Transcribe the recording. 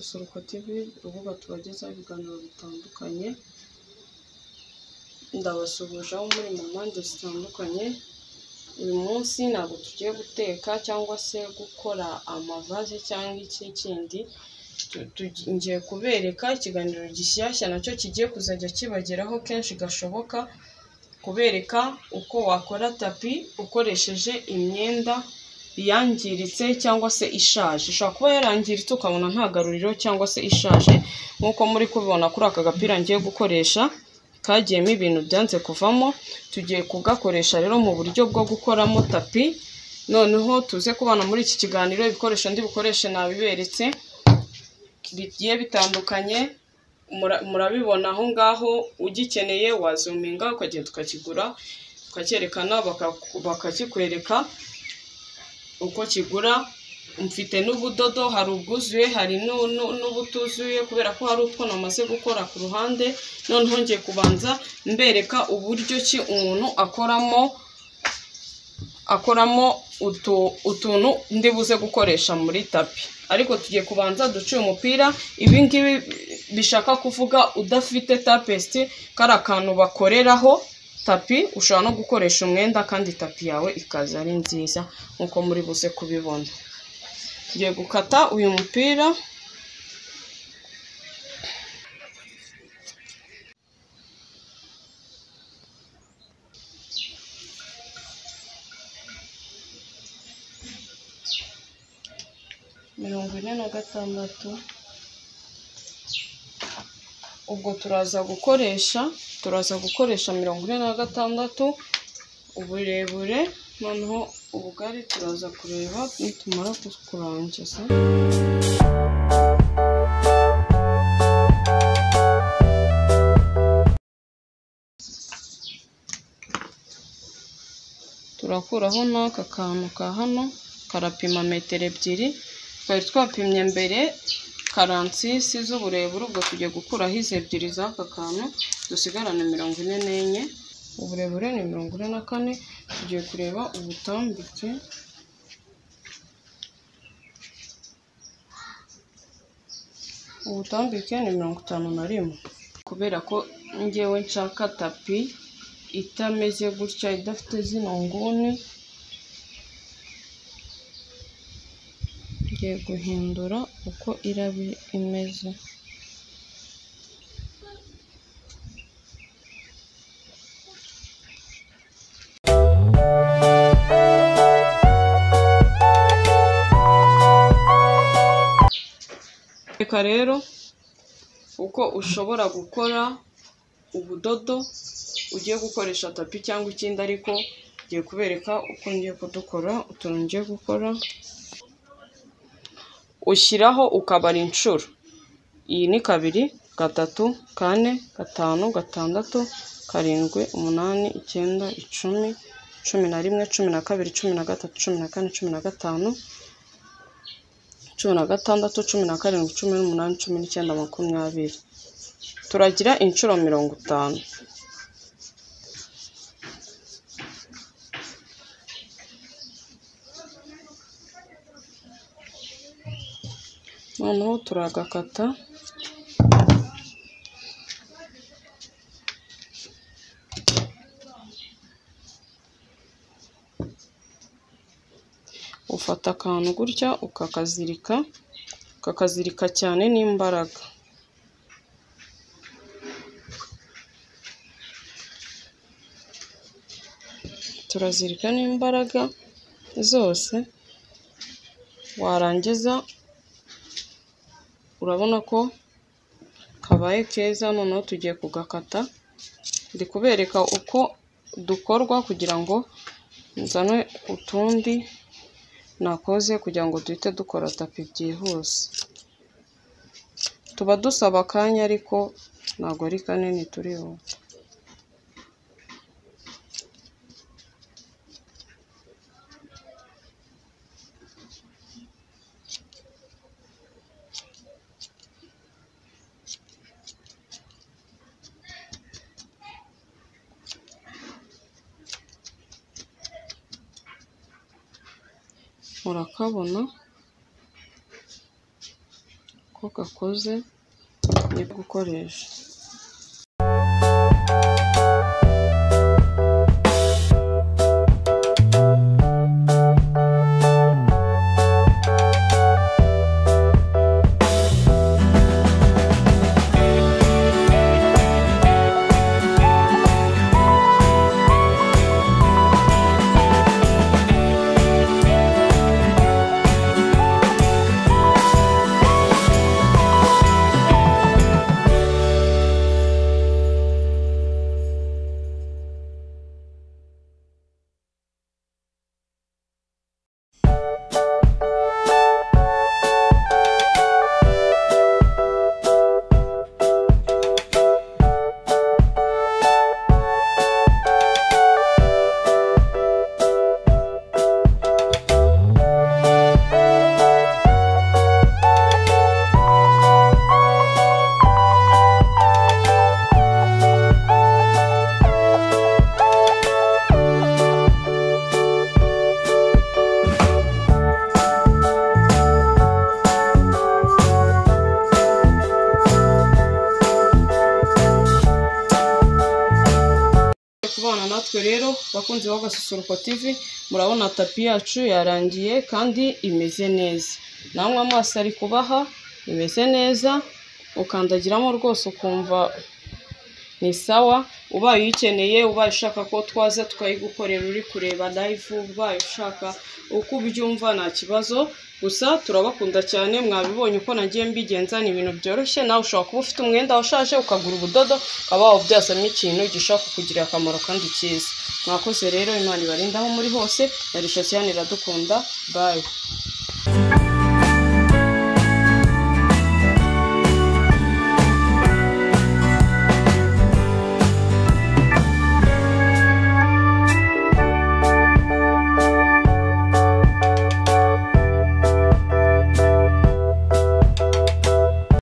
Susuruko TV, urubuga tubagezaho ibiganiro bitandukanye. Ndabasuhuje aho muri mu mpande zitandukanye. Uyu munsi ntabwo tugiye guteka cyangwa se gukora amavaze cyangwa iki kindi. Ngiye kubereka ikiganiro gishyashya nacyo kigiye kuzajya kibageraho kenshi gashoboka, kubereka uko wakora tapi ukoresheje imyenda yangiritse cyangwa se ishaje. Ishobora kuba yarangiritse ukabona nta garuriro cyangwa se ishaje, nk'uko muri kubibona kuri aka gapira ngiye gukoresha kagiyemo ibintu byanze kuvamo. Tugiye kugakoresha rero mu buryo bwo gukoramo tapi. Noneho tuze kubana muri iki kiganiro. Ibikoresho ndi bukoreshe nabiberetse bigiye bitandukanye, murabibona aho ngaho. Ugikeneye wazuminga ukagenda ukakigura, ukacyerekana bakakikwereka uko kigura. Mfite n'ubudodo, hari ubwuzuye hari n'ubutuzuye, kubera ko hari utwo namaze gukora ku ruhande. Noneho ngiye kubanza mbereka uburyo ki umuntu akoramo utuntu ndi buze gukoresha muri tapi. Ariko tugiye kubanza duciye umupira. Ibi ngibi bishaka kuvuga udafite tapesti, kari akantu bakoreraho tapi, ushobora no gukoresha umwenda kandi tapi yawe ikaza ari nziza nk'uko muri buze kubibona. Ngiye gukata uyu mupira. Mirongo ine na gatandatu. Ubwo turaza gukoresha 46 uburebure. Noneho ubugari turaza kureba nitumara kurangiza. Turakuraho n'aka kantu ka hano karapima metero 2. Twari twapimye mbere 46 z'uburebure. Ubwo tugiye gukuraho izi 2 z'aka kantu, dusigarane 44. Uburebure ni 44. Tugiye kureba ubutambike. Ubutambike ni 51. Kubera ko ngewe nshaka tapi itameze gutya, idafite zino nguni, ngiye guhindura uko irabi imeze. Reka rero uko ushobora gukora ubudodo ugiye gukoresha tapi cyangwa ikindi, ariko ngiye kubereka uko ngiye kudukora utuntu ngiye gukora. Ushyiraho ukabara inshuro. Iyi ni 2, 3, 4, 5, 6, 7, 8, 9, 10, 11, 12, 13, 14, 15, 16, 17, 18, 19, 20. Turagira inshuro 50. Noneho turagakata. Ufata akantu gutya ukakazirika cyane n'imbaraga. Turazirika n'imbaraga zose. Warangiza urabona ko kabaye keza. Noneho tugiye kugakata. Ndi kubereka uko dukorwa kugira ngo nzane utundi nakoze, kugira ngo duhite dukora tapi byihuse. Tuba dusaba akanya ariko ntabwo ari kanini turihuta. Murakabona ko uko gakoze ni gukoresha. Kubana natwe rero bakunzi ba Gasusuruko TV, murabona tapi yacu yarangiye kandi imeze neza. Namwe amaso ari kubaha imeze neza, ukandagiramo rwose ukumva ni sawa. Ubaye uyikeneye, ubaye ushaka ko twaza tukayigukorera uri kureba live, ubaye ushaka uko ubyumva nta kibazo. Gusa turabakunda cyane, mwabibonye uko nagiye mbigenza, ni ibintu byoroshye. Nawe ushobora kuba ufite umwenda washaje ukagura ubudodo ukaba wabyazamo ikintu gishaka kukugirira akamaro kandi cyiza. Mwakoze rero, Imana ibarinde aho muri hose. Yari Shasiane Iradukunda. Bye.